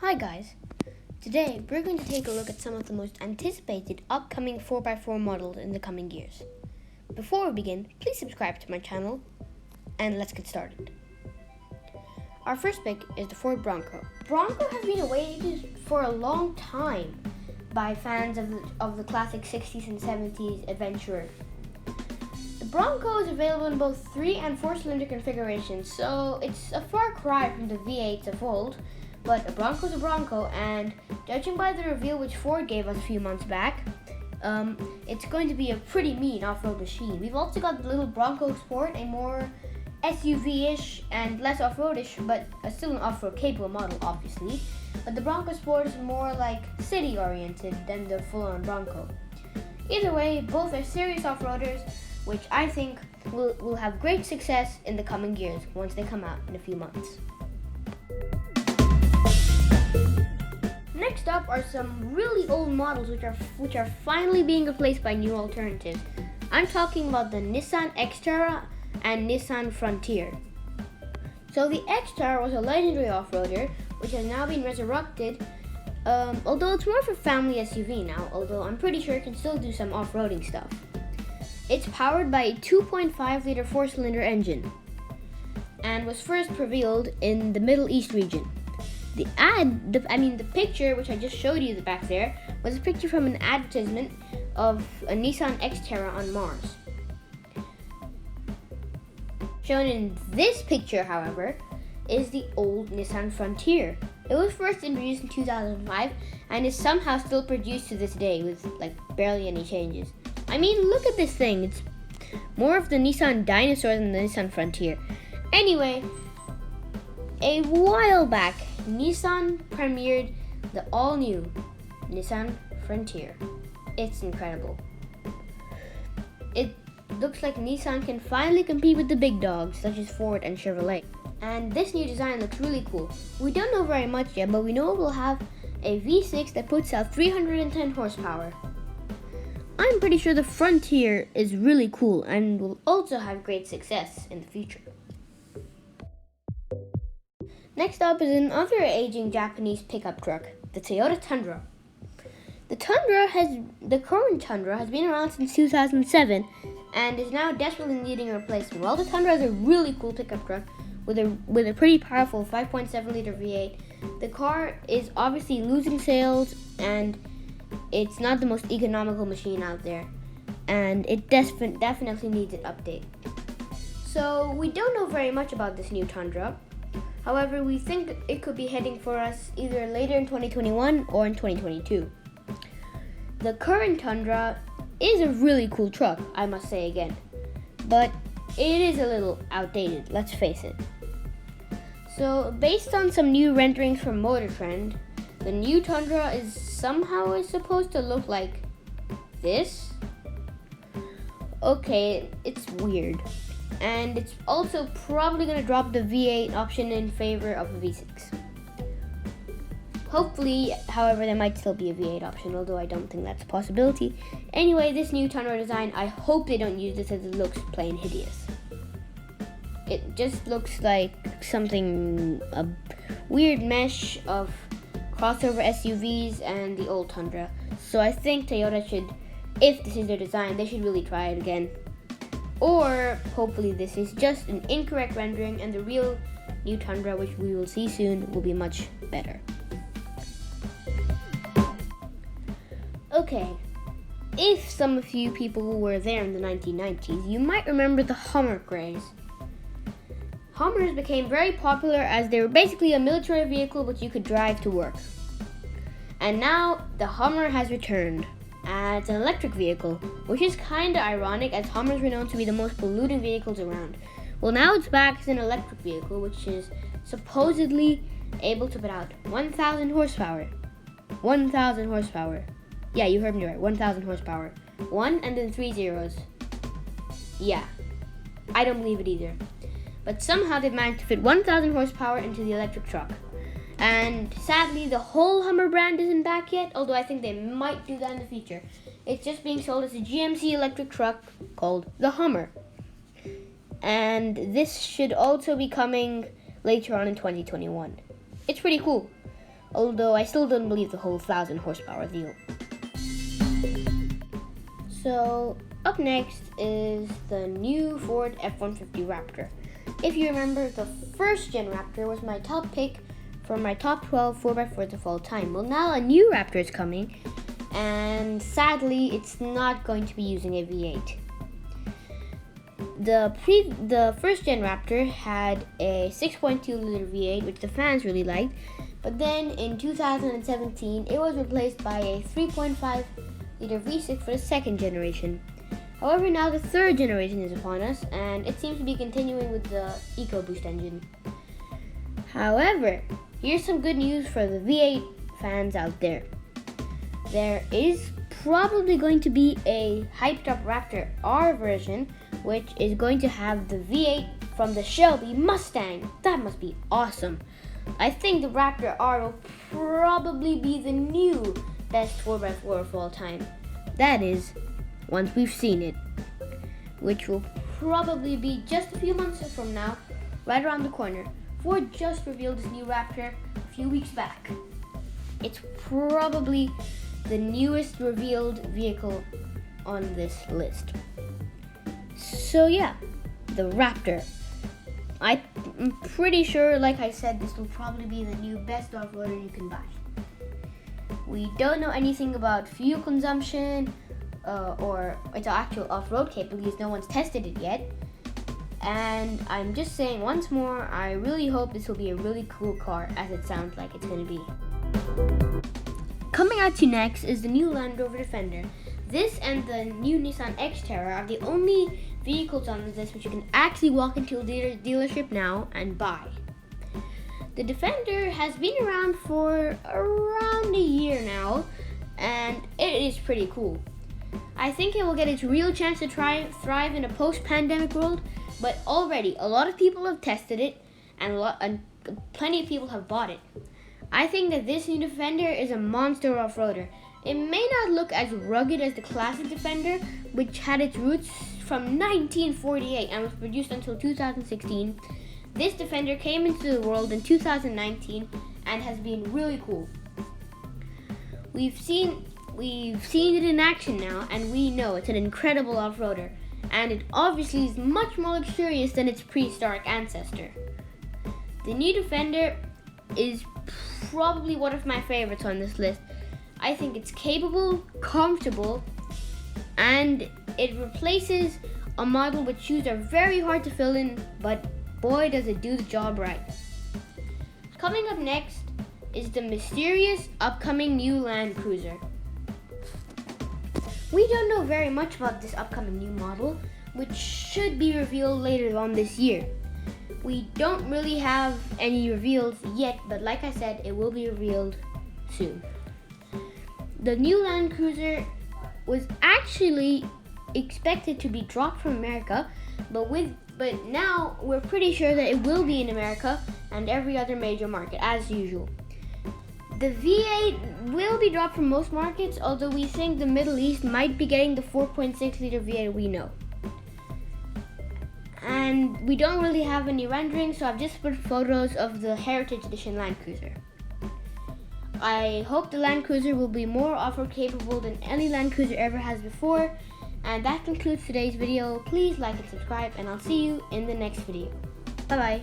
Hi guys, today we're going to take a look at some of the most anticipated upcoming 4x4 models in the coming years. Before we begin, please subscribe to my channel and let's get started. Our first pick is the Ford Bronco. Bronco has been awaited for a long time by fans of the classic 60s and 70s adventurer. The Bronco is available in both 3 and 4 cylinder configurations, so it's a far cry from the V8s of old. But a Bronco's a Bronco, and judging by the reveal which Ford gave us a few months back, it's going to be a pretty mean off-road machine. We've also got the little Bronco Sport, a more SUV-ish and less off-roadish, but still an off-road capable model, obviously. But the Bronco Sport is more like city-oriented than the full-on Bronco. Either way, both are serious off-roaders, which I think will have great success in the coming years once they come out in a few months. Next up are some really old models which are finally being replaced by new alternatives. I'm talking about the Nissan Xterra and Nissan Frontier. So the Xterra was a legendary off-roader which has now been resurrected, although it's more of a family SUV now, although I'm pretty sure it can still do some off-roading stuff. It's powered by a 2.5-liter 4-cylinder engine and was first revealed in the Middle East region. The picture which I just showed you back there was a picture from an advertisement of a Nissan Xterra on Mars. Shown in this picture, however, is the old Nissan Frontier. It was first introduced in 2005 and is somehow still produced to this day with barely any changes. I mean, look at this thing. It's more of the Nissan dinosaur than the Nissan Frontier. Anyway, a while back, Nissan premiered the all-new Nissan Frontier. It's incredible. It looks like Nissan can finally compete with the big dogs such as Ford and Chevrolet. And this new design looks really cool. We don't know very much yet, but we know it will have a V6 that puts out 310 horsepower. I'm pretty sure the Frontier is really cool and will also have great success in the future. Next up is another aging Japanese pickup truck, the Toyota Tundra. The current Tundra has been around since 2007 and is now desperately needing a replacement. While the Tundra is a really cool pickup truck with a pretty powerful 5.7-liter V8, the car is obviously losing sales and it's not the most economical machine out there, and it definitely needs an update. So we don't know very much about this new Tundra. However, we think it could be heading for us either later in 2021 or in 2022. The current Tundra is a really cool truck, I must say again, but it is a little outdated, let's face it. So, based on some new renderings from Motor Trend, the new Tundra is supposed to look like this. Okay, it's weird. And it's also probably going to drop the V8 option in favor of a V6. Hopefully, however, there might still be a V8 option, although I don't think that's a possibility. Anyway, this new Tundra design, I hope they don't use this as it looks plain hideous. It just looks like a weird mesh of crossover SUVs and the old Tundra. So I think Toyota should, if this is their design, they should really try it again. Or hopefully this is just an incorrect rendering and the real new Tundra, which we will see soon, will be much better. Okay, if some of you people were there in the 1990s, you might remember the Hummer craze. Hummers became very popular as they were basically a military vehicle which you could drive to work. And now the Hummer has returned as an electric vehicle, which is kinda ironic as Hummers were known to be the most polluting vehicles around. Well, now it's back as an electric vehicle, which is supposedly able to put out 1,000 horsepower. 1,000 horsepower. Yeah, you heard me right, 1,000 horsepower. 1 and then 3 zeros. Yeah, I don't believe it either. But somehow they've managed to fit 1,000 horsepower into the electric truck. And sadly, the whole Hummer brand isn't back yet, although I think they might do that in the future. It's just being sold as a GMC electric truck called the Hummer. And this should also be coming later on in 2021. It's pretty cool. although I still don't believe the whole 1,000 horsepower deal. So up next is the new Ford F-150 Raptor. If you remember, the first gen Raptor was my top pick for my top 12 4x4s of all time. Well, now a new Raptor is coming, and sadly it's not going to be using a V8. The first gen Raptor had a 6.2 liter V8, which the fans really liked, but then in 2017 it was replaced by a 3.5 liter V6 for the second generation. However, now the third generation is upon us, and it seems to be continuing with the EcoBoost engine. However, here's some good news for the V8 fans out there. There is probably going to be a hyped up Raptor R version, which is going to have the V8 from the Shelby Mustang. That must be awesome. I think the Raptor R will probably be the new best 4x4 of all time. That is, once we've seen it, which will probably be just a few months from now, right around the corner. Ford just revealed this new Raptor a few weeks back. It's probably the newest revealed vehicle on this list. So yeah, the Raptor. I'm pretty sure, like I said, this will probably be the new best off-roader you can buy. We don't know anything about fuel consumption or its actual off-road capabilities. No one's tested it yet. And I'm just saying once more, I really hope this will be a really cool car, as it sounds like it's going to be. Coming at you next is the new Land Rover Defender. This and the new Nissan Xterra are the only vehicles on this list which you can actually walk into a dealership now and buy. The Defender has been around for around a year now, and it is pretty cool. I think it will get its real chance to thrive in a post-pandemic world, but already a lot of people have tested it, and plenty of people have bought it. I think that this new Defender is a monster off-roader. It may not look as rugged as the classic Defender, which had its roots from 1948 and was produced until 2016. This Defender came into the world in 2019 and has been really cool. We've seen it in action now, and we know it's an incredible off-roader, and it obviously is much more luxurious than its prehistoric ancestor. The new Defender is probably one of my favorites on this list. I think it's capable, comfortable, and it replaces a model which shoes are very hard to fill in, but boy does it do the job right. Coming up next is the mysterious upcoming new Land Cruiser. We don't know very much about this upcoming new model, which should be revealed later on this year. We don't really have any reveals yet, but like I said, it will be revealed soon. The new Land Cruiser was actually expected to be dropped from America, but now we're pretty sure that it will be in America and every other major market as usual. The V8 will be dropped from most markets, although we think the Middle East might be getting the 4.6 liter V8 we know. And we don't really have any renderings, so I've just put photos of the Heritage Edition Land Cruiser. I hope the Land Cruiser will be more off-road capable than any Land Cruiser ever has before. And that concludes today's video. Please like and subscribe, and I'll see you in the next video. Bye bye.